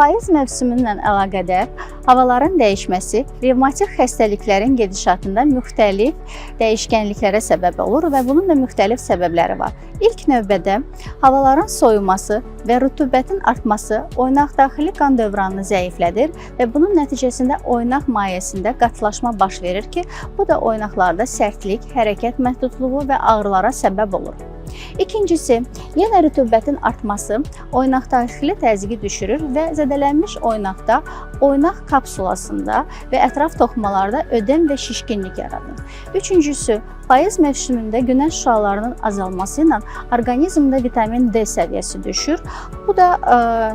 Payız mövsümünlə əlaqədar havaların dəyişməsi revmatik xəstəliklərin gedişatında müxtəlif dəyişkənliklərə səbəb olur və bunun da müxtəlif səbəbləri var. İlk növbədə havaların soyuması və rütubətin artması oynaqdaxili qan dövranını zəiflədir və bunun nəticəsində oynaq mayesində qatılaşma baş verir ki, bu da oynaqlarda sərtlik, hərəkət məhdudluğu və ağrılara səbəb olur. İkincisi, yenə rütubətin artması oynaqdaxili təzyiqi düşürür və zədələnmiş oynaqda oynaq kapsulasında və ətraf toxumalarda ödəm və şişkinlik yaradır. Üçüncüsü, payız mövsümündə günəş şüalarının azalması ilə orqanizmdə vitamin D səviyyəsi düşür. Bu da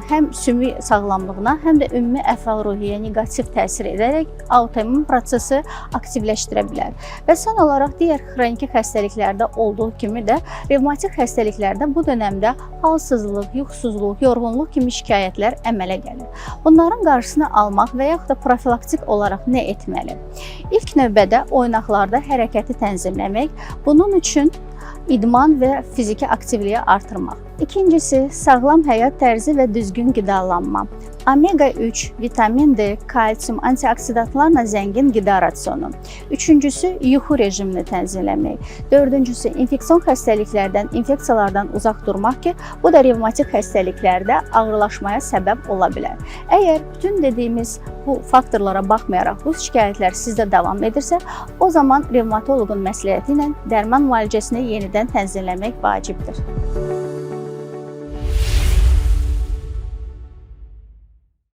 həm sümük sağlamlığına, həm də ümumi əhval-ruhiyyəyə neqativ təsir edərək autoimmun prosesi aktivləşdirə bilər. Və son olaraq digər xroniki xəstəliklərdə olduğu kimi də revmatik xəstəliklərdə bu dönəmdə halsızlıq, yuxusuzluq, yorğunluq kimi şikayətlər əmələ gəlir. Bunların qarşısını almaq və yaxud da profilaktik olaraq nə etməli? İlk növbədə oynaqlarda hərəkəti tənzimləmək, bunun üçün idman və fiziki aktivliyi artırmaq. İkincisi, sağlam həyat tərzi və düzgün qidalanma. Omega-3, vitamin D, kalsium, antioksidantlarla zəngin qida rasionu. Üçüncüsü, yuxu rejimini tənzimləmək. Dördüncüsü, infeksion xəstəliklərdən, infeksiyalardan uzaq durmaq ki, bu da revmatik xəstəliklərdə ağırlaşmaya səbəb ola bilər. Əgər bütün dediyimiz bu faktorlara baxmayaraq bu şikayətlər sizdə davam edirsə, o zaman revmatoloqun məsləhəti ilə dərman müalicəsini yenidən tənzimləmək vacibdir.